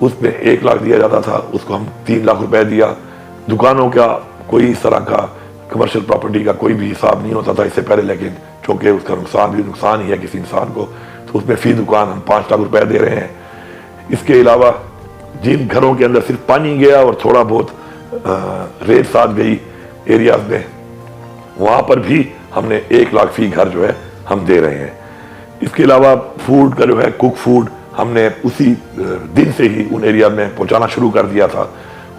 اس میں 1 لاکھ دیا جاتا تھا، اس کو ہم 3 لاکھ روپے دیا. دکانوں کا کوئی اس طرح کا کمرشل پراپرٹی کا کوئی بھی حساب نہیں ہوتا تھا اس سے پہلے، لیکن چونکہ اس کا نقصان بھی نقصان ہی ہے کسی انسان کو، تو اس میں فی دکان ہم 5 لاکھ روپے دے رہے ہیں. اس کے علاوہ جن گھروں کے اندر صرف پانی گیا اور تھوڑا بہت ریت ساتھ گئی ایریاز میں، وہاں پر بھی ہم نے 1 لاکھ فی گھر جو ہے ہم دے رہے ہیں. اس کے علاوہ فوڈ کا جو ہے کوک فوڈ ہم نے اسی دن سے ہی ان ایریا میں پہنچانا شروع کر دیا تھا،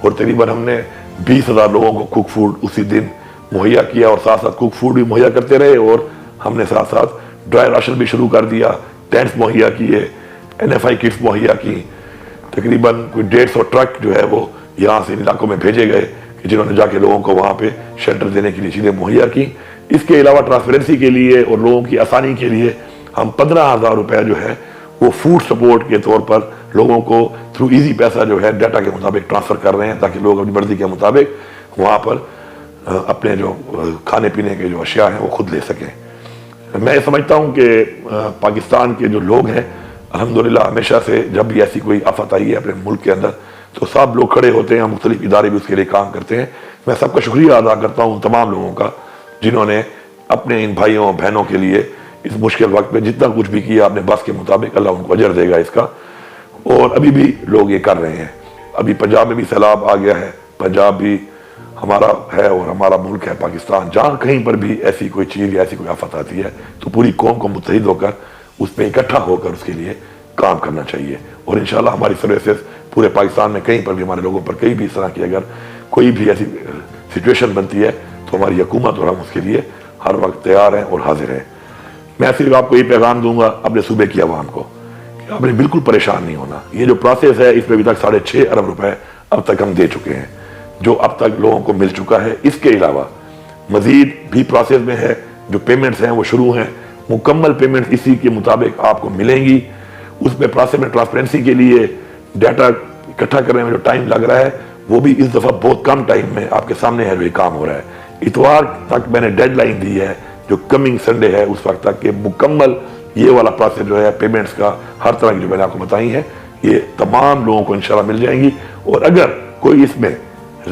اور تقریباً ہم نے 20,000 لوگوں کو کوک فوڈ اسی دن مہیا کیا، اور ساتھ ساتھ کوک فوڈ بھی مہیا کرتے رہے، اور ہم نے ساتھ ساتھ ڈرائی راشن بھی شروع کر دیا، ٹینٹس مہیا کیے، NFI کٹس مہیا کی. تقریباً کوئی 150 ٹرک جو ہے وہ یہاں سے علاقوں میں بھیجے گئے کہ جنہوں نے جا کے لوگوں کو وہاں پہ شیلٹر دینے کے لیے چیزیں مہیا کی. اس کے علاوہ ٹرانسپیرنسی کے لیے اور لوگوں کی آسانی کے لیے ہم 15,000 روپے جو ہے وہ فوڈ سپورٹ کے طور پر لوگوں کو تھرو ایزی پیسہ جو ہے ڈیٹا کے مطابق ٹرانسفر کر رہے ہیں، تاکہ لوگ اپنی مرضی کے مطابق وہاں پر اپنے جو کھانے پینے کے جو اشیاء ہیں وہ خود لے سکیں. میں سمجھتا ہوں کہ پاکستان کے جو لوگ ہیں الحمدللہ ہمیشہ سے جب بھی ایسی کوئی آفت آئی ہے اپنے ملک کے اندر تو سب لوگ کھڑے ہوتے ہیں، مختلف ادارے بھی اس کے لیے کام کرتے ہیں. میں سب کا شکریہ ادا کرتا ہوں تمام لوگوں کا جنہوں نے اپنے ان بھائیوں بہنوں کے لیے اس مشکل وقت میں جتنا کچھ بھی کیا اپنے بس کے مطابق، اللہ ان کو اجر دے گا اس کا. اور ابھی بھی لوگ یہ کر رہے ہیں. ابھی پنجاب میں بھی سیلاب آ گیا ہے، پنجاب بھی ہمارا ہے اور ہمارا ملک ہے پاکستان، جہاں کہیں پر بھی ایسی کوئی چیز یا ایسی کوئی آفت آتی ہے تو پوری قوم کو متحد ہو کر اس میں اکٹھا ہو کر اس کے لیے کام کرنا چاہیے. اور انشاءاللہ ہماری سروسز پورے پاکستان میں کہیں پر بھی ہمارے لوگوں پر کہیں بھی اس طرح کی اگر کوئی بھی ایسی سچویشن بنتی ہے تو ہماری حکومت اور ہم اس کے لیے ہر وقت تیار ہیں اور حاضر ہیں. میں صرف آپ کو یہ پیغام دوں گا اپنے صوبے کی عوام کو کہ آپ نے بالکل پریشان نہیں ہونا. یہ جو پروسیس ہے اس میں ابھی تک 6.5 ارب روپے اب تک ہم دے چکے ہیں جو اب تک لوگوں کو مل چکا ہے. اس کے علاوہ مزید بھی پروسیس میں ہے، جو پیمنٹس ہیں وہ شروع ہیں، مکمل پیمنٹ اسی کے مطابق آپ کو ملیں گی. اس میں پروسیس میں ٹرانسپیرنسی کے لیے ڈیٹا اکٹھا کرنے میں جو ٹائم لگ رہا ہے وہ بھی اس دفعہ بہت کم ٹائم میں آپ کے سامنے ہے جو یہ کام ہو رہا ہے. اتوار تک میں نے ڈیڈ لائن دی ہے جو کمنگ سنڈے ہے اس وقت تک کہ مکمل یہ والا پروسیس جو ہے پیمنٹس کا ہر طرح کی جو میں نے آپ کو بتائی ہے یہ تمام لوگوں کو انشاءاللہ مل جائیں گی. اور اگر کوئی اس میں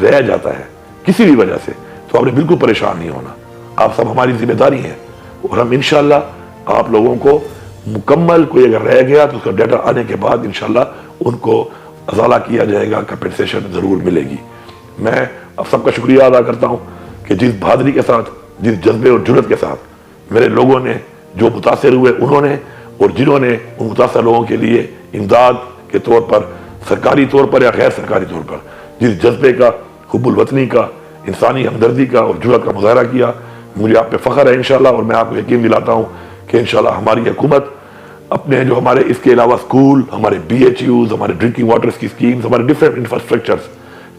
رہ جاتا ہے کسی بھی وجہ سے تو آپ نے بالکل پریشان نہیں ہونا. آپ سب ہماری ذمہ داری ہیں اور ہم انشاءاللہ آپ لوگوں کو مکمل کوئی اگر رہ گیا تو اس کا ڈیٹا آنے کے بعد انشاءاللہ ان کو ازالہ کیا جائے گا، کمپنسیشن ضرور ملے گی. میں اب سب کا شکریہ ادا کرتا ہوں کہ جس بہادری کے ساتھ، جس جذبے اور جرت کے ساتھ میرے لوگوں نے جو متاثر ہوئے انہوں نے اور جنہوں نے ان متاثر لوگوں کے لیے امداد کے طور پر سرکاری طور پر یا غیر سرکاری طور پر جس جذبے کا، حب الوطنی کا، انسانی ہمدردی کا اور جرت کا مظاہرہ کیا، مجھے آپ پہ فخر ہے انشاءاللہ. اور میں آپ کو یقین دلاتا ہوں کہ انشاءاللہ ہماری حکومت اپنے جو ہمارے اس کے علاوہ سکول، ہمارے BHUs، ہمارے ڈرنکنگ واٹرز کی سکیمز، ہمارے ڈیفرنٹ انفراسٹرکچرز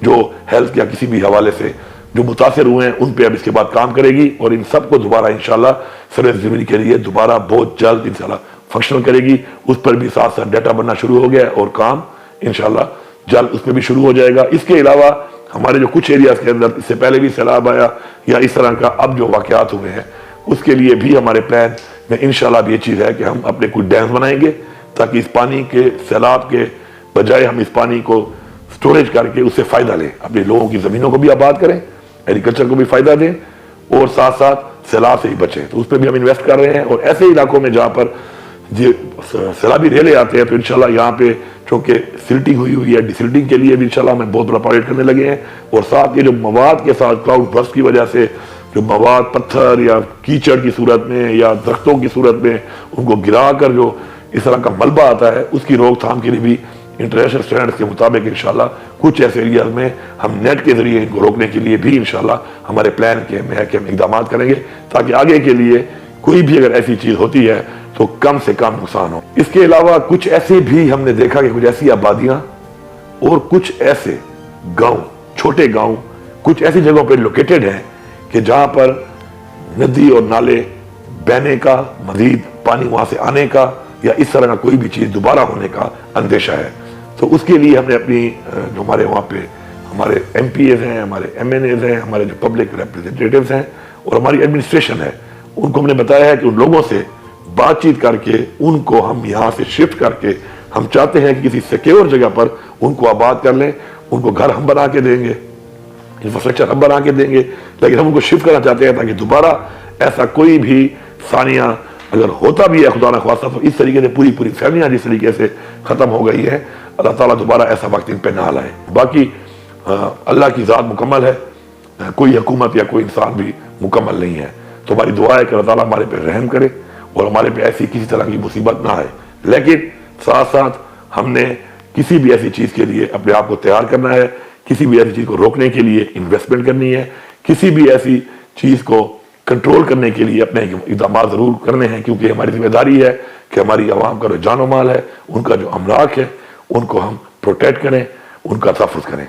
جو ہیلتھ یا کسی بھی حوالے سے جو متاثر ہوئے ہیں ان پہ اب اس کے بعد کام کرے گی اور ان سب کو دوبارہ انشاءاللہ سروس ڈلیوری کے لیے دوبارہ بہت جلد انشاءاللہ فنکشنل کرے گی. اس پر بھی ساتھ ساتھ ڈیٹا بننا شروع ہو گیا ہے اور کام انشاءاللہ جلد اس پہ بھی شروع ہو جائے گا. اس کے علاوہ ہمارے جو کچھ ایریاز کے اندر اس سے پہلے بھی سیلاب آیا یا اس طرح کا اب جو واقعات ہوئے ہیں اس کے لیے بھی ہمارے پلان میں انشاءاللہ اب یہ چیز ہے کہ ہم اپنے کچھ ڈیمز بنائیں گے تاکہ اس پانی کے سیلاب کے بجائے ہم اس پانی کو سٹوریج کر کے اس سے فائدہ لیں، اپنے لوگوں کی زمینوں کو بھی آباد کریں، ایگریکلچر کو بھی فائدہ دیں اور ساتھ ساتھ سیلاب سے ہی بچیں. تو اس پہ بھی ہم انویسٹ کر رہے ہیں. اور ایسے علاقوں میں جہاں پر سیلابی ریلے آتے ہیں تو انشاءاللہ یہاں پہ چونکہ سلٹنگ ہوئی ہے، ڈی سلٹنگ کے لیے بھی انشاءاللہ ہمیں بہت بڑا پروجیکٹ کرنے لگے ہیں. اور ساتھ یہ جو مواد کے ساتھ کلاؤڈ برسٹ کی وجہ سے جو مواد پتھر یا کیچڑ کی صورت میں یا درختوں کی صورت میں ان کو گرا کر جو اس طرح کا ملبہ آتا ہے اس کی روک تھام کے لیے بھی انٹرنیشنل سٹینڈرڈز کے مطابق انشاءاللہ کچھ ایسے ایریاز میں ہم نیٹ کے ذریعے ان کو روکنے کے لیے بھی انشاءاللہ ہمارے پلان کے میں ہے کہ ہم اقدامات کریں گے تاکہ آگے کے لیے کوئی بھی اگر ایسی چیز ہوتی ہے تو کم سے کم نقصان ہو. اس کے علاوہ کچھ ایسے بھی ہم نے دیکھا کہ کچھ ایسی آبادیاں اور کچھ ایسے گاؤں، چھوٹے گاؤں کچھ ایسی جگہوں پہ لوکیٹڈ ہیں کہ جہاں پر ندی اور نالے بہنے کا، مزید پانی وہاں سے آنے کا یا اس طرح کا کوئی بھی چیز دوبارہ ہونے کا اندیشہ ہے. تو اس کے لیے ہم نے اپنی جو ہمارے وہاں پہ ہمارے MPAs ہیں، ہمارے MNAs ہیں، ہمارے جو پبلک ریپریزنٹیٹیوز ہیں اور ہماری ایڈمنسٹریشن ہے ان کو ہم نے بتایا ہے کہ ان لوگوں سے بات چیت کر کے ان کو ہم یہاں سے شفٹ کر کے ہم چاہتے ہیں کہ کسی سیکیور جگہ پر ان کو آباد کر لیں، ان کو گھر ہم بنا کے دیں گے، انفراسٹرکچر ہم بنا کے دیں گے، لیکن ہم ان کو شفٹ کرنا چاہتے ہیں تاکہ دوبارہ ایسا کوئی بھی ثانیہ اگر ہوتا بھی ہے خدا نہ خواستہ تو اس طریقے سے پوری فیملیاں جس طریقے سے ختم ہو گئی ہیں، اللہ تعالیٰ دوبارہ ایسا وقت ان پہ نہ لائے۔ باقی اللہ کی ذات مکمل ہے، کوئی حکومت یا کوئی انسان بھی مکمل نہیں ہے، تو ہماری دعا ہے کہ اللہ تعالیٰ ہمارے پہ رحم کرے اور ہمارے پہ ایسی کسی طرح کی مصیبت نہ آئے، لیکن ساتھ ساتھ ہم نے کسی بھی ایسی چیز کے لیے اپنے آپ کو تیار کرنا ہے، کسی بھی ایسی چیز کو روکنے کے لیے انویسٹمنٹ کرنی ہے، کسی بھی ایسی چیز کو کنٹرول کرنے کے لیے اپنے اقدامات ضرور کرنے ہیں، کیونکہ ہماری ذمہ داری ہے کہ ہماری عوام کا جو جان و مال ہے، ان کا جو املاک ہے، ان کو ہم پروٹیکٹ کریں، ان کا تحفظ کریں۔